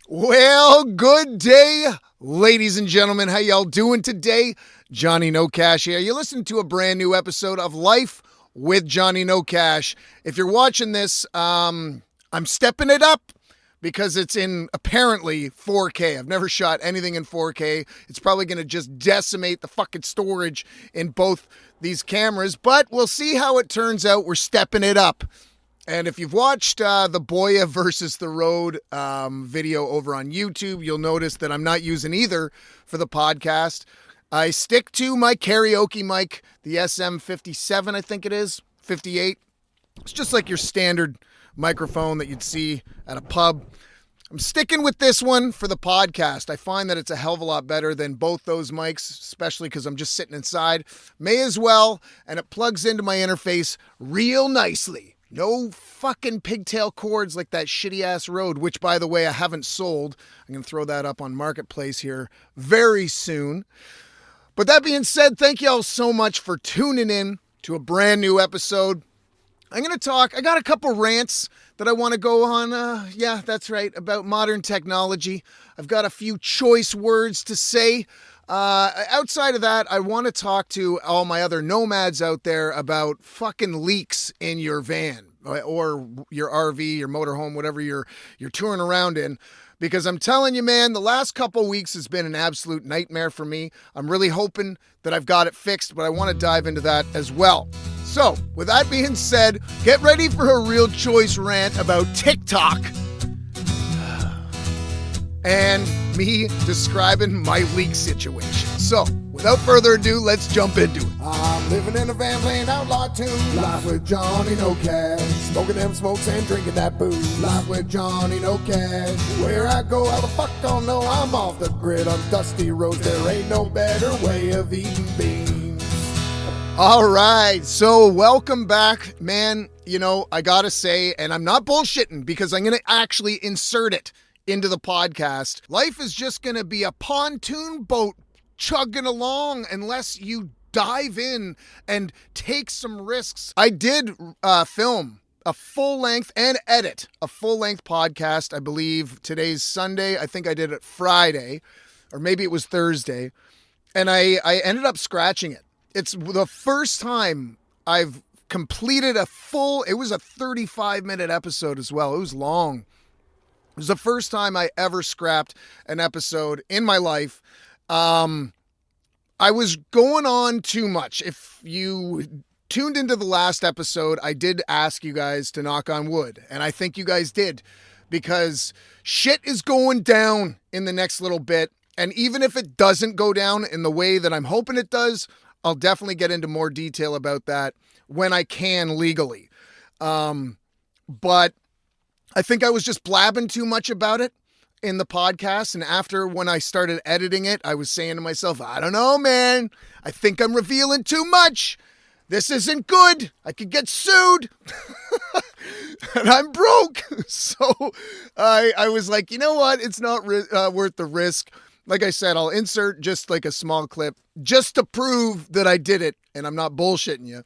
Well, good day, ladies and gentlemen. How y'all doing today? Johnny Nocash here. You're listening to a brand new episode of Life with Johnny Nocash. If you're watching this, I'm stepping it up because it's in apparently 4K. I've never shot anything in 4K. It's probably going to just decimate the fucking storage in both these cameras, but we'll see how it turns out. We're stepping it up. And if you've watched the Boya versus the Road video over on YouTube, you'll notice that I'm not using either for the podcast. I stick to my karaoke mic, the SM57, I think it is, 58. It's just like your standard microphone that you'd see at a pub. I'm sticking with this one for the podcast. I find that it's a hell of a lot better than both those mics, especially because I'm just sitting inside. May as well, and it plugs into my interface real nicely. No fucking pigtail cords like that shitty ass Rode, which by the way, I haven't sold. I'm going to throw that up on Marketplace here very soon. But that being said, thank y'all so much for tuning in to a brand new episode. I'm going to talk, I got a couple rants that I want to go on. Yeah, that's right, about modern technology. I've got a few choice words to say. Outside of that, I want to talk to all my other nomads out there about fucking leaks in your van or your RV, your motorhome, whatever you're touring around in. Because I'm telling you, man, the last couple weeks has been an absolute nightmare for me. I'm really hoping that I've got it fixed, but I want to dive into that as well. So, with that being said, get ready for a real choice rant about TikTok and me describing my leak situation. So, without further ado, let's jump into it. I'm living in a van playing Outlaw tune. Life with Johnny Nocash. Smoking them smokes and drinking that booze. Life with Johnny Nocash. Where I go, how the fuck don't know. I'm off the grid on dusty roads. There ain't no better way of eating beans. All right, so welcome back, man. You know, I gotta say, and I'm not bullshitting because I'm gonna actually insert it into the podcast. Life is just gonna be a pontoon boat chugging along unless you dive in and take some risks. I did film a full-length and edit a full-length podcast. I believe today's Sunday. I think I did it Friday, or maybe it was Thursday, and I ended up scratching it. It's the first time I've completed it was a 35-minute episode as well. It was long. It was the first time I ever scrapped an episode in my life. I was going on too much. If you tuned into the last episode, I did ask you guys to knock on wood, and I think you guys did, because shit is going down in the next little bit, and even if it doesn't go down in the way that I'm hoping it does, I'll definitely get into more detail about that when I can legally. But I think I was just blabbing too much about it in the podcast. And after when I started editing it, I was saying to myself, I don't know, man. I think I'm revealing too much. This isn't good. I could get sued. And I'm broke. So I was like, you know what? It's not worth the risk. Like I said, I'll insert just like a small clip just to prove that I did it and I'm not bullshitting you.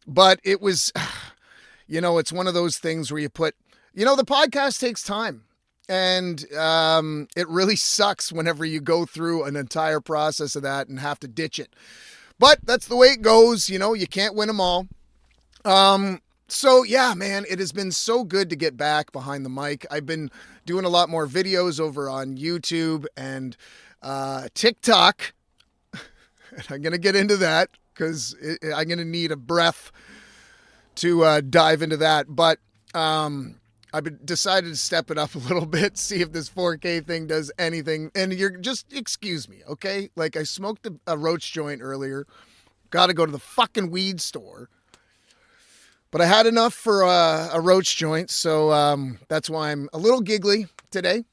But it was, you know, it's one of those things where you put, you know, the podcast takes time. And it really sucks whenever you go through an entire process of that and have to ditch it. But that's the way it goes. You know, you can't win them all. So yeah, man, it has been so good to get back behind the mic. I've been doing a lot more videos over on YouTube and TikTok. And I'm going to get into that because I'm going to need a breath to dive into that. But I've decided to step it up a little bit, see if this 4K thing does anything. And you're just, excuse me, okay? Like I smoked a roach joint earlier. Got to go to the fucking weed store. But I had enough for a roach joint, so that's why I'm a little giggly today.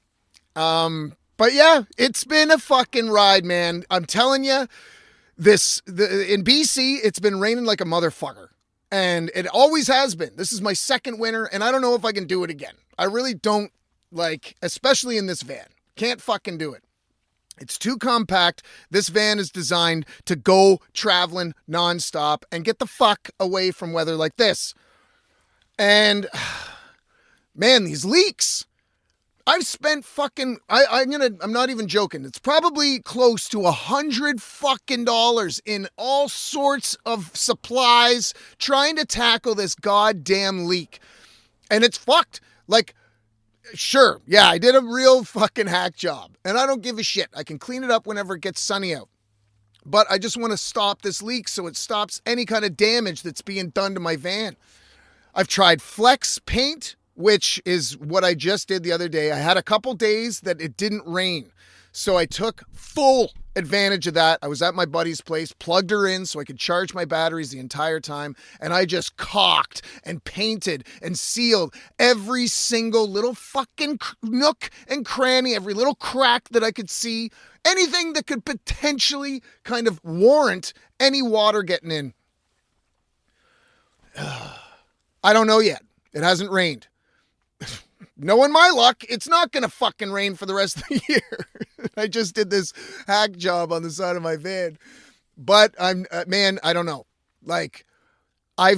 But yeah, it's been a fucking ride, man. I'm telling you, in BC, it's been raining like a motherfucker. And it always has been. This is my second winter, and I don't know if I can do it again. I really don't, like, especially in this van. Can't fucking do it. It's too compact. This van is designed to go traveling nonstop and get the fuck away from weather like this. And man, these leaks. I've spent fucking, I'm not even joking. It's probably close to $100 fucking dollars in all sorts of supplies trying to tackle this goddamn leak. And it's fucked. Like, sure, yeah, I did a real fucking hack job. And I don't give a shit. I can clean it up whenever it gets sunny out. But I just want to stop this leak so it stops any kind of damage that's being done to my van. I've tried Flex Paint, which is what I just did the other day. I had a couple days that it didn't rain. So I took full advantage of that. I was at my buddy's place, plugged her in so I could charge my batteries the entire time. And I just caulked and painted and sealed every single little fucking nook and cranny, every little crack that I could see. Anything that could potentially kind of warrant any water getting in. I don't know yet. It hasn't rained. Knowing my luck, it's not going to fucking rain for the rest of the year. I just did this hack job on the side of my van. But man, I don't know. Like, I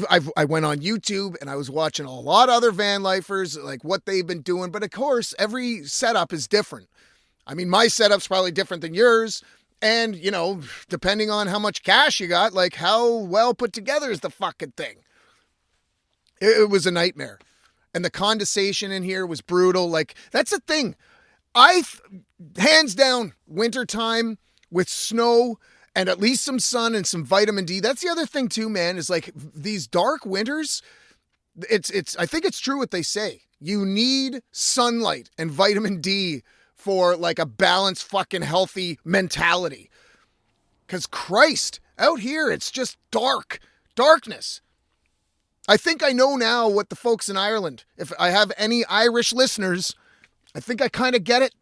went on YouTube and I was watching a lot of other van lifers, like what they've been doing. But of course, every setup is different. I mean, my setup's probably different than yours. And, you know, depending on how much cash you got, like how well put together is the fucking thing. It was a nightmare. And the condensation in here was brutal. Like, that's the thing. Hands down, wintertime with snow and at least some sun and some vitamin D. That's the other thing too, man, is like these dark winters, I think it's true what they say. You need sunlight and vitamin D for like a balanced, fucking healthy mentality. Because Christ, out here, it's just darkness. I think I know now what the folks in Ireland, if I have any Irish listeners, I think I kind of get it.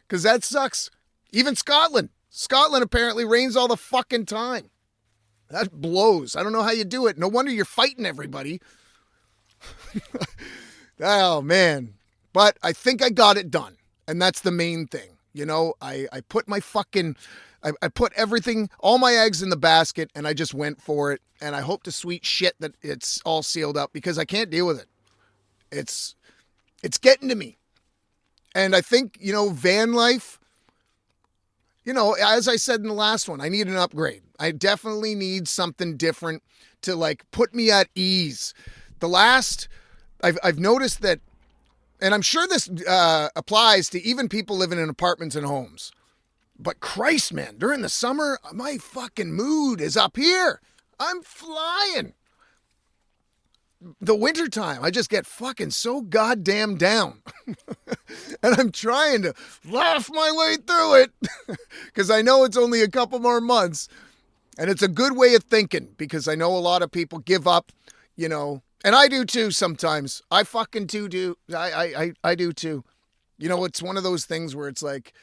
Because that sucks. Even Scotland. Scotland apparently rains all the fucking time. That blows. I don't know how you do it. No wonder you're fighting everybody. Oh, man. But I think I got it done. And that's the main thing. You know, I put my fucking... I put everything, all my eggs in the basket, and I just went for it. And I hope to sweet shit that it's all sealed up because I can't deal with it. It's getting to me. And I think, you know, van life, you know, as I said in the last one, I need an upgrade. I definitely need something different to like put me at ease. I've noticed that, and I'm sure this applies to even people living in apartments and homes. But Christ, man, during the summer, my fucking mood is up here. I'm flying. The wintertime, I just get fucking so goddamn down. And I'm trying to laugh my way through it because I know it's only a couple more months. And it's a good way of thinking because I know a lot of people give up, you know, and I do too sometimes. I fucking do. I do too. You know, it's one of those things where it's like,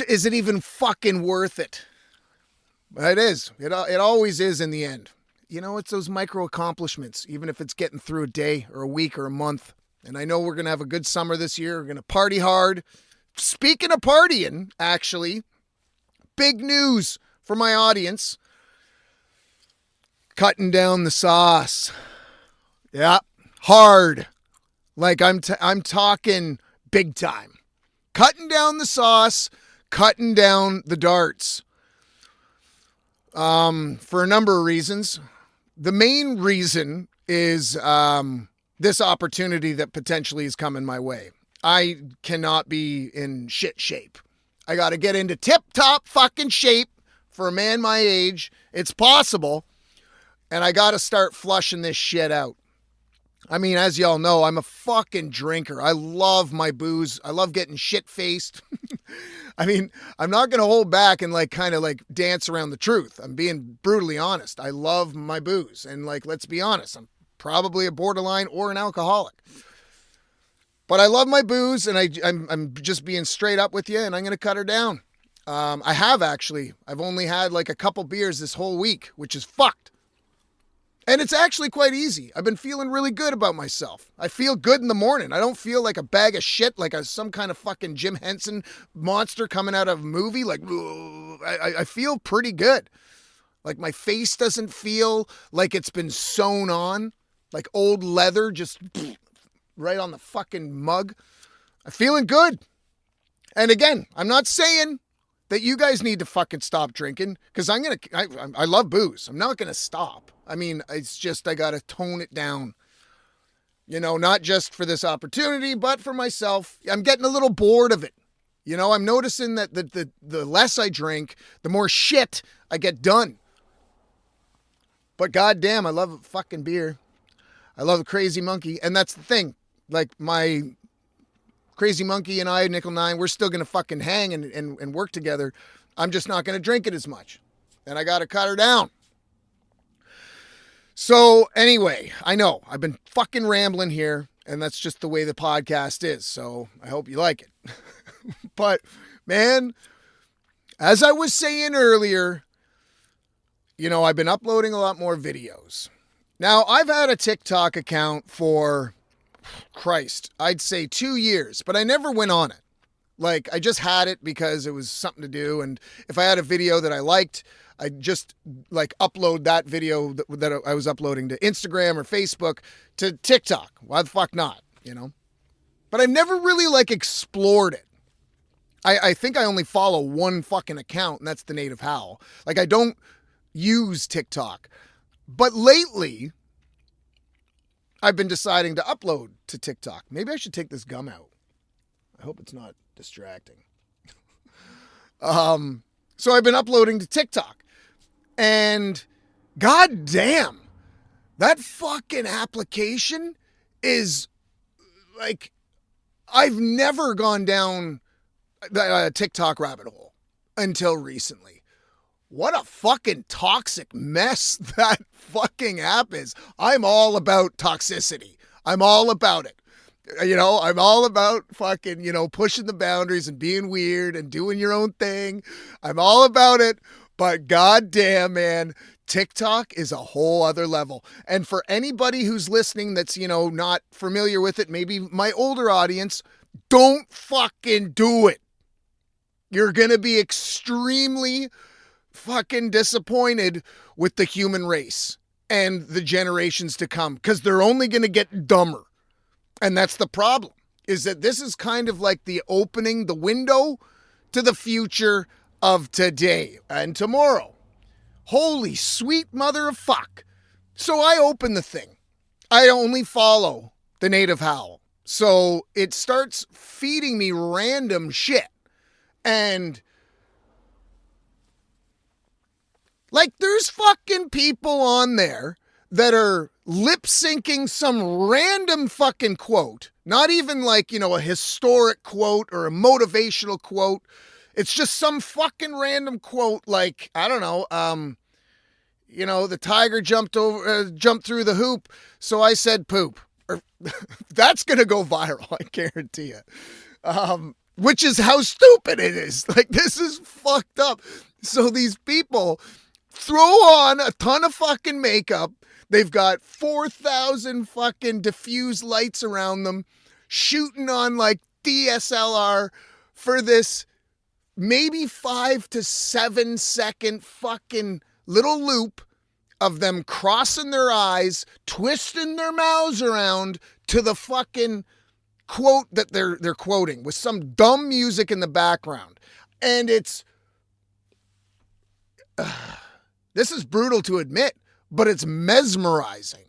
is it even fucking worth it? It is. It always is in the end. You know, it's those micro accomplishments, even if it's getting through a day or a week or a month. And I know we're going to have a good summer this year. We're going to party hard. Speaking of partying, actually, big news for my audience. Cutting down the sauce. Yeah, hard. Like I'm talking big time. Cutting down the sauce. Cutting down the darts for a number of reasons. The main reason is this opportunity that potentially is coming my way. I cannot be in shit shape. I got to get into tip-top fucking shape for a man my age. It's possible. And I got to start flushing this shit out. I mean, as y'all know, I'm a fucking drinker. I love my booze. I love getting shit-faced. I mean, I'm not going to hold back and like kind of like dance around the truth. I'm being brutally honest. I love my booze. And like, let's be honest, I'm probably a borderline or an alcoholic. But I love my booze and I'm just being straight up with you and I'm going to cut her down. I've only had like a couple beers this whole week, which is fucked. And it's actually quite easy. I've been feeling really good about myself. I feel good in the morning. I don't feel like a bag of shit, like some kind of fucking Jim Henson monster coming out of a movie. Like, I feel pretty good. Like my face doesn't feel like it's been sewn on. Like old leather, just right on the fucking mug. I'm feeling good. And again, I'm not saying that you guys need to fucking stop drinking, because I love booze. I'm not going to stop. I mean, it's just I got to tone it down. You know, not just for this opportunity, but for myself. I'm getting a little bored of it. You know, I'm noticing that the less I drink, the more shit I get done. But goddamn, I love fucking beer. I love the Crazy Monkey. And that's the thing. Like, my Crazy Monkey and I, Nickel Nine, we're still going to fucking hang and work together. I'm just not going to drink it as much. And I got to cut her down. So anyway, I know I've been fucking rambling here, and that's just the way the podcast is. So I hope you like it. But man, as I was saying earlier, you know, I've been uploading a lot more videos. Now, I've had a TikTok account for, Christ, I'd say 2 years, but I never went on it. Like, I just had it because it was something to do. And if I had a video that I liked, I just like upload that video that I was uploading to Instagram or Facebook to TikTok. Why the fuck not, you know? But I've never really like explored it. I think I only follow one fucking account, and that's the Native Howl. Like, I don't use TikTok. But lately, I've been deciding to upload to TikTok. Maybe I should take this gum out. I hope it's not distracting. So I've been uploading to TikTok. And goddamn, that fucking application is like, I've never gone down the TikTok rabbit hole until recently. What a fucking toxic mess that fucking app is. I'm all about toxicity. I'm all about it. You know, I'm all about fucking, you know, pushing the boundaries and being weird and doing your own thing. I'm all about it. But goddamn, man, TikTok is a whole other level. And for anybody who's listening that's, you know, not familiar with it, maybe my older audience, don't fucking do it. You're going to be extremely fucking disappointed with the human race and the generations to come, because they're only going to get dumber. And that's the problem, is that this is kind of like the opening, the window to the future of today and tomorrow. Holy sweet mother of fuck. So I open the thing. I only follow the Native Howl. So it starts feeding me random shit. And like, there's fucking people on there that are lip syncing some random fucking quote. Not even like, you know, a historic quote or a motivational quote. It's just some fucking random quote, like, I don't know, you know, the tiger jumped through the hoop, so I said poop. Or, that's going to go viral, I guarantee you. Which is how stupid it is. Like, this is fucked up. So these people throw on a ton of fucking makeup. They've got 4,000 fucking diffused lights around them, shooting on like DSLR for this maybe 5 to 7 second fucking little loop of them crossing their eyes, twisting their mouths around to the fucking quote that they're quoting with some dumb music in the background. And it's this is brutal to admit, but it's mesmerizing.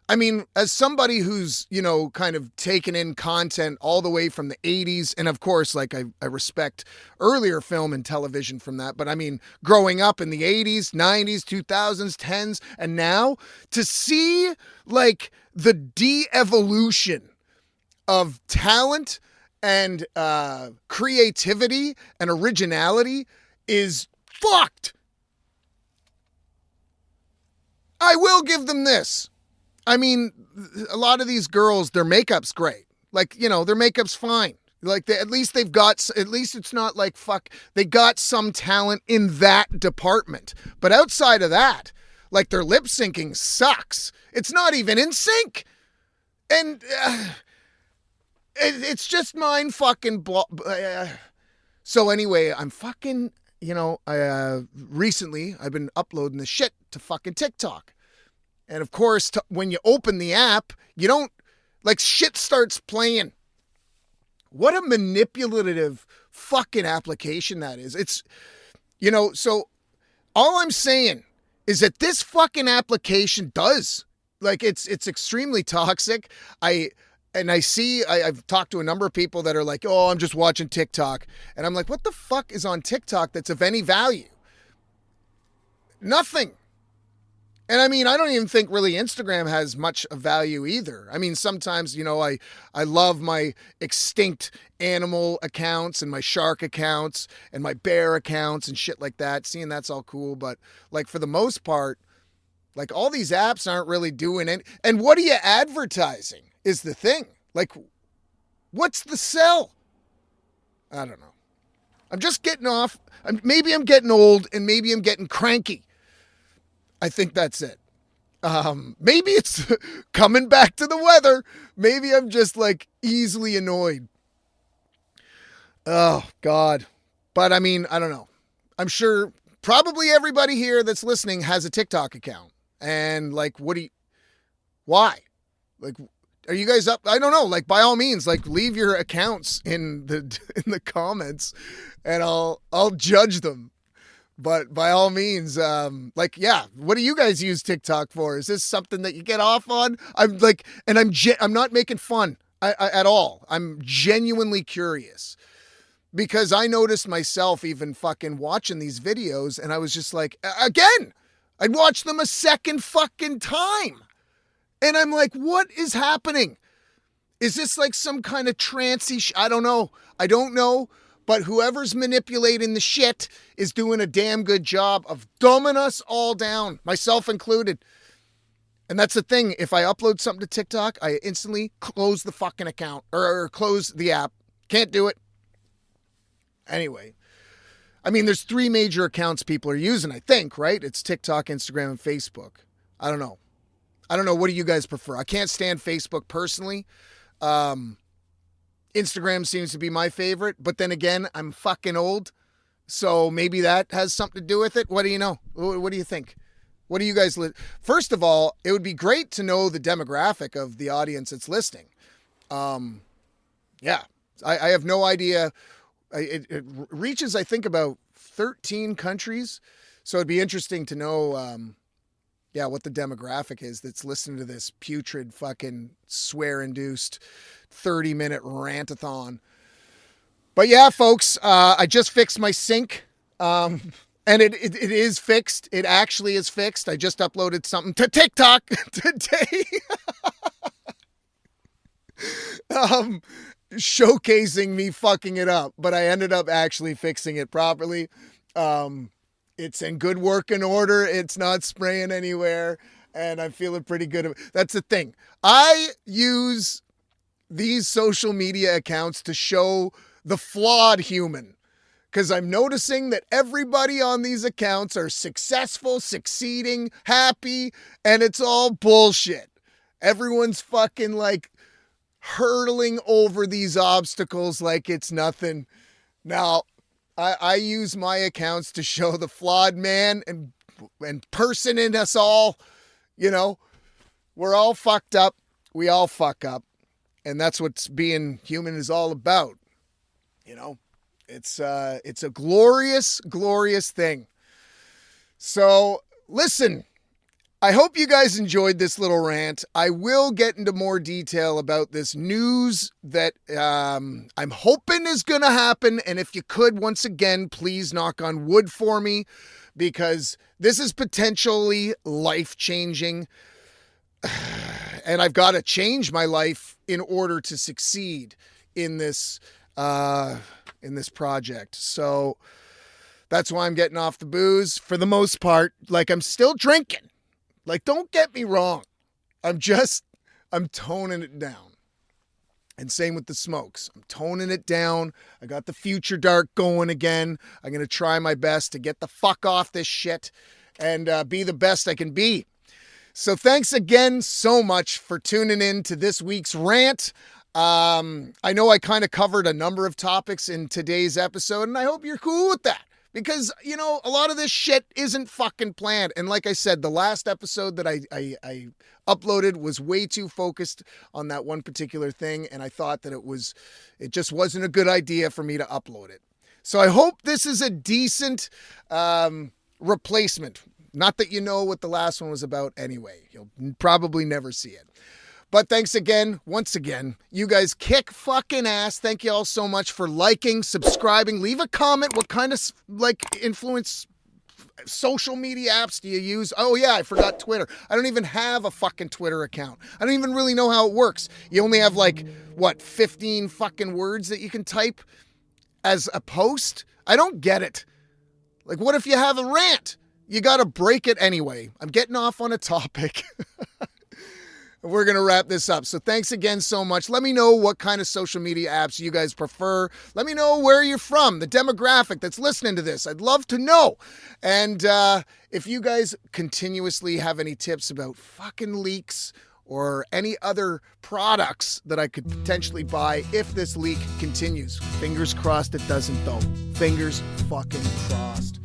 I mean, as somebody who's, you know, kind of taken in content all the way from the 80s, and of course, like, I respect earlier film and television from that, but I mean, growing up in the 80s, 90s, 2000s, 10s, and now, to see, like, the de-evolution of talent and creativity and originality is fucked. I will give them this. I mean, a lot of these girls, their makeup's great. Like, you know, their makeup's fine. Like, at least it's not like, fuck, they got some talent in that department. But outside of that, like, their lip syncing sucks. It's not even in sync. And it's just mind fucking. So anyway, I'm fucking, you know, recently I've been uploading this shit to fucking TikTok. And of course, when you open the app, you don't Like shit starts playing. What a manipulative fucking application that is. It's, so all I'm saying is that this fucking application does, like, it's extremely toxic. I've talked to a number of people that are like, oh, I'm just watching TikTok. And I'm like, what the fuck is on TikTok that's of any value? Nothing. And I mean, I don't even think really Instagram has much of value either. I mean, sometimes, I love my extinct animal accounts and my shark accounts and my bear accounts and shit like that. Seeing that's all cool. But like for the most part, like all these apps aren't really doing it. And what are you advertising is the thing. Like, what's the sell? I don't know. I'm just getting off. Maybe I'm getting old and maybe I'm getting cranky. I think that's it. Maybe it's coming back to the weather. Maybe I'm just like easily annoyed. Oh, God. But I mean, I don't know. I'm sure probably everybody here that's listening has a TikTok account. And like, why? Like, are you guys up? I don't know. Like, by all means, like leave your accounts in the comments and I'll judge them. But by all means, what do you guys use TikTok for? Is this something that you get off on? I'm like, and I'm not making fun at all. I'm genuinely curious because I noticed myself even fucking watching these videos and I was just like, again, I'd watch them a second fucking time. And I'm like, what is happening? Is this like some kind of trancy I don't know. But whoever's manipulating the shit is doing a damn good job of dumbing us all down, myself included. And that's the thing. If I upload something to TikTok, I instantly close the fucking account or close the app. Can't do it. Anyway, I mean, there's 3 major accounts people are using, I think, right? It's TikTok, Instagram, and Facebook. I don't know. What do you guys prefer? I can't stand Facebook personally. Instagram seems to be my favorite, but then again, I'm fucking old, so maybe that has something to do with it. What do you know? What do you think? What do you guys... First of all, it would be great to know the demographic of the audience that's listening. I have no idea. It reaches, I think, about 13 countries, so it'd be interesting to know... what the demographic is that's listening to this putrid fucking swear-induced 30-minute rant-a-thon. But yeah, folks, I just fixed my sink. And it is fixed. It actually is fixed. I just uploaded something to TikTok today. Showcasing me fucking it up. But I ended up actually fixing it properly. It's in good working order. It's not spraying anywhere. And I'm feeling pretty good. That's the thing. I use these social media accounts to show the flawed human. Because I'm noticing that everybody on these accounts are successful, succeeding, happy, and it's all bullshit. Everyone's fucking like hurtling over these obstacles like it's nothing. Now, I use my accounts to show the flawed man and person in us all. We're all fucked up. We all fuck up. And that's what being human is all about. It's a glorious, glorious thing. So listen, I hope you guys enjoyed this little rant. I will get into more detail about this news that I'm hoping is going to happen. And if you could, once again, please knock on wood for me, because this is potentially life-changing. And I've got to change my life in order to succeed in this project. So that's why I'm getting off the booze for the most part. Like, I'm still drinking. Like, don't get me wrong. I'm toning it down. And same with the smokes. I'm toning it down. I got the Future Dark going again. I'm going to try my best to get the fuck off this shit and be the best I can be. So thanks again so much for tuning in to this week's rant. I know I kind of covered a number of topics in today's episode, and I hope you're cool with that. Because, you know, a lot of this shit isn't fucking planned. And like I said, the last episode that I uploaded was way too focused on that one particular thing. And I thought that it just wasn't a good idea for me to upload it. So I hope this is a decent replacement. Not that you know what the last one was about anyway. You'll probably never see it. But thanks again, once again. You guys kick fucking ass. Thank you all so much for liking, subscribing. Leave a comment. What kind of influence social media apps do you use? Oh yeah, I forgot Twitter. I don't even have a fucking Twitter account. I don't even really know how it works. You only have 15 fucking words that you can type as a post? I don't get it. What if you have a rant? You got to break it anyway. I'm getting off on a topic. We're going to wrap this up. So thanks again so much. Let me know what kind of social media apps you guys prefer. Let me know where you're from, the demographic that's listening to this. I'd love to know. And if you guys continuously have any tips about fucking leaks or any other products that I could potentially buy if this leak continues. Fingers crossed it doesn't though. Fingers fucking crossed.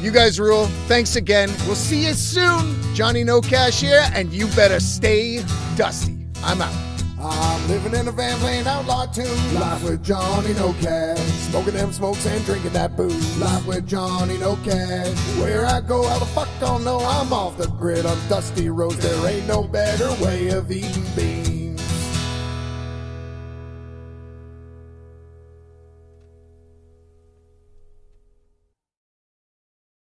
You guys rule. Thanks again. We'll see you soon. Johnny Nocash here, and you better stay dusty. I'm out. I'm living in a van playing Outlaw tunes. Live with Johnny Nocash. Smoking them smokes and drinking that booze. Live with Johnny Nocash. Where I go, how the fuck don't know. I'm off the grid on dusty roads. There ain't no better way of eating beans.